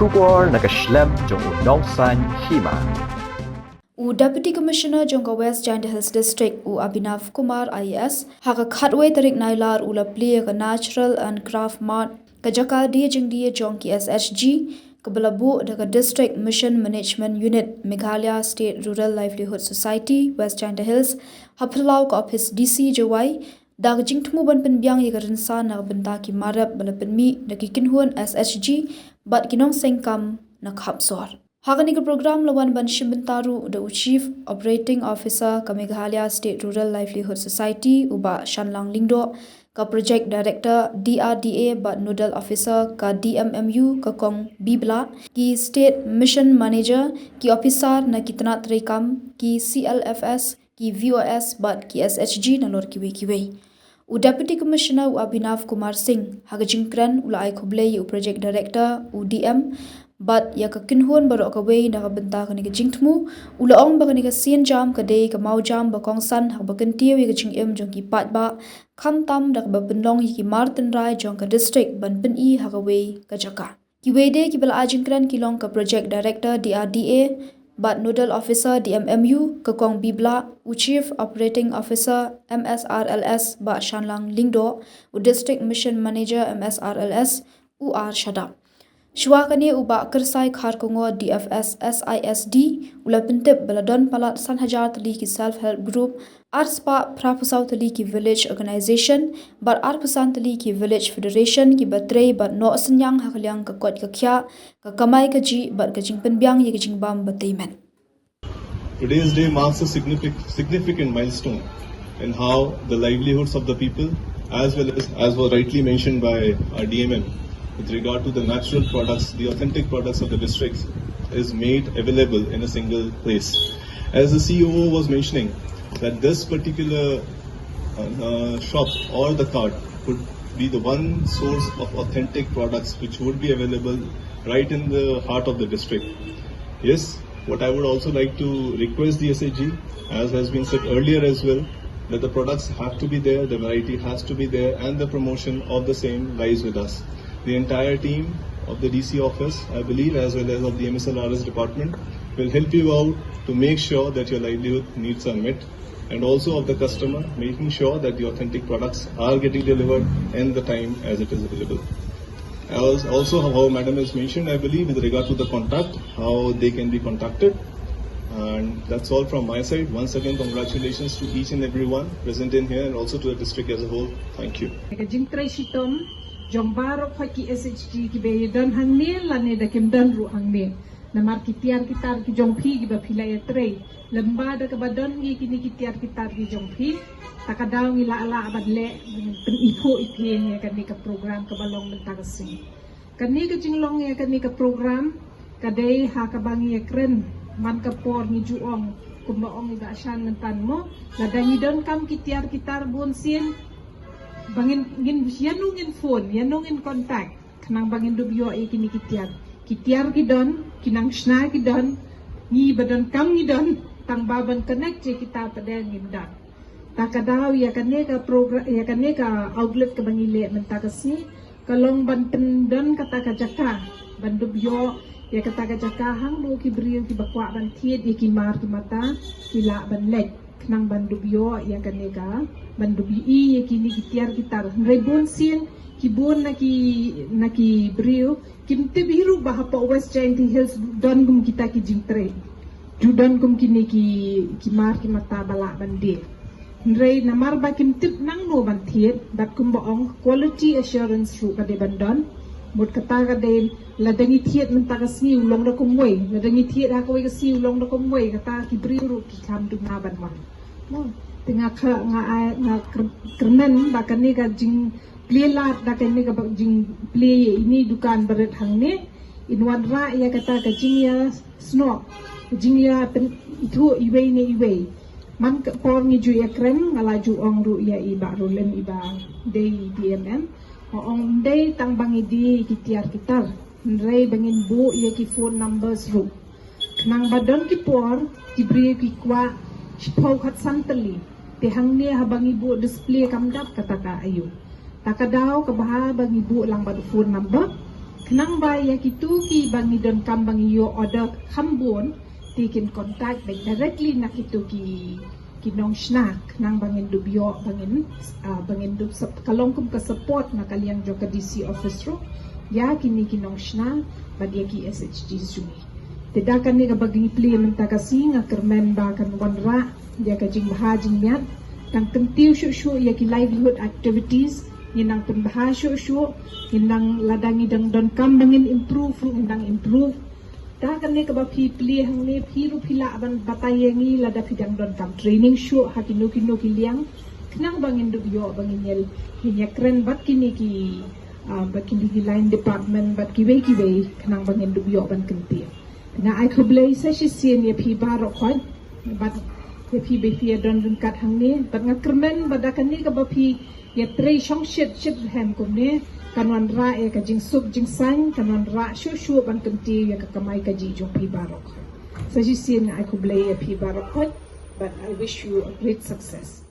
Shubor Nakashlem Jong Nongseng Hima. Deputy Commissioner Jongka West Jingdie Hills District Abhinav Kumar IAS haga khatway tarik nailar ula Plie ka Natural and Craft Mart ka Jakadi Jingdie Jongki SHG kabalabu daga District Mission Management Unit Meghalaya State Rural Livelihood Society West Jingdie Hills haplau ka office DC Jawai dag jingtmu ban penbiang ye karensa na benda ki marap bala penmi na kikinhuan SHG bat kinong sengkam na khapsor. Hagani ka program lawan ban shimbentaru the Chief Operating Officer ka Meghalaya State Rural Livelihood Society uba Shanlang Lingdo ka Project Director DRDA bat Nodal Officer ka DMMU ka Kong Bibla ki State Mission Manager ki Officer na kitna trekam ki CLFS ki VOS bat ki SHG na lor kiwe. Deputy Commissioner Abhinav Kumar Singh hagajingkran ulai khoblei Project Director DM but ya ka kinhuan barok ka wei na ka benta ka ni ka jingtmu ulaong ba ka ni ka sien jam ka dei ka mau jam ba kong san hak ba kan tiaw ya ka jing jong ki pat ba kham tam dak ba benlong ki martin rai jong ka district ban pen I hak wei ka jaka ki wei de ki bal ajingkran ki long ka project director DRDA but nodal officer DMMU ka kong bibla chief operating officer MSRLS ba Shanlang Lingdo district mission manager MSRLS UR Shadap Shwakani uba kersai khar kongo DFS SISD ula pintip baladon palat sanhajar tali ki self-help group arspa prapusau tali ki village organization bar arpusan tali ki village federation ki batrei bar no senyang hakliang ka kot ka kya ka kamai ka ji bar ka jingpen biang ye ka jingbam bataiman. Today's day marks a significant milestone in how the livelihoods of the people as was rightly mentioned by our DMM with regard to the natural products, the authentic products of the districts is made available in a single place. As the COO was mentioning, that this particular shop or the cart could be the one source of authentic products which would be available right in the heart of the district. Yes, what I would also like to request the SHG, as has been said earlier as well, that the products have to be there, the variety has to be there, and the promotion of the same lies with us. The entire team of the DC office, I believe, as well as of the MSLRS department, will help you out to make sure that your livelihood needs are met, and also of the customer, making sure that the authentic products are getting delivered in the time as it is available. As also how Madam has mentioned, I believe, with regard to the contact, how they can be contacted. And that's all from my side. Once again, congratulations to each and everyone present in here and also to the district as a whole. Thank you. Jong barok haki SHG ki be dan hang ne la ne da kem dan ru hang ne na mar ki tiar ki tar ki jong phi ki ba phila ya tre lamba da ka badan gi ki ni ki tiar ki tar ki jong phi takadaw ngi la ala badle pen ipo iphen ya kan ni ka program ka balong menta ka sing kan ni ka jinglong ya kan ni ka program ka dei ha ka bangi ya kren man ka por ni juong kumbaong ga shan mentan mo la dangi don kam ki tiar ki tar bon sien bangin yanungin phone yanungin contact kanang bangin dubyo e kini kitiar kidon kinang shna kidon ni badan kam kidon tang baban connect je kita padang indan takadaw ya kaneka program ya kaneka outlet ka bangile mentakasi kalong banten don kata ka jaka bandubyo ya kata ka jaka hang do ki brio ki bakwa ban thiet ki mar ki mata kila ban lek kanang bandubyo ya kaneka bandubi ya kini kitiar kitar rebon sin kibon na ki brio kimte biru bahapa West Jingdie Hills don gum kita ki jingtre judan gum kini ki mar ki mata bala bande rei namar ba kimtip nang no ban thiet bat kum baong quality assurance ru ka de bandon mut kata ka de ladangi thiet men ta ka si ulong da kumwei ladangi thiet ha ko ka si ulong da kumwei kata ki brio ru ki kam tu na ban man no tengah kermen bahkan ni ka jing Plie lat bahkan ni ka jing Plie ini dukan berat hang ni inwan ra ya kata ka jing ya snow jing ya itu iwe ni iwe man ka por ni ju ya kren ngalaju ong ru ya iba rulen iba dei DMM ong dei tang bangi di kitiar kitar rei bangin bu ya ki phone numbers ru nang badon ki por ki bri ki kwa Pau kat santali, tehang ni habang ibu display kamdap kata ka ayu. Takadaw kabaha bang ibu lang ba phone number, Kenang ba ya kituki bangi don kam bangi yo order khambon taken contact back directly na kituki kinong snack nang bangin dubyo bangin dub kalongkum ka support na kaliang jo ka DC office ro ya kini kinong snack badia ki SHG sumi tedakan ni ka bagi Plie mentakasi nga kermen ba kan wanra dia ka jing bahajing miat tang kentiu syu ya ki livelihood activities inang pembaha syu inang ladangi dang don kam bangin improve inang improve dah kan ni kebab Plie hang ni piru pila aban batayengi lada pidang don kam training show hakinu kiliang kenang bangin dubyo bangin yel hinya keren bat kini ki bat kini ki line department bat kiwe kenang bangin dubyo ban kenti na ai khoblei sa sien ye pi baro khoi bat ye pi be fi don kat hang ni bat ngakermen badakan ni kebab ye trei shong shit hem kum ni kanwan ra e ka jing sup jing sang kanwan ra shu ban kenti ya ka kamai ka ji jong pi barok sa ji sin ai ku blay pi barok but I wish you a great success.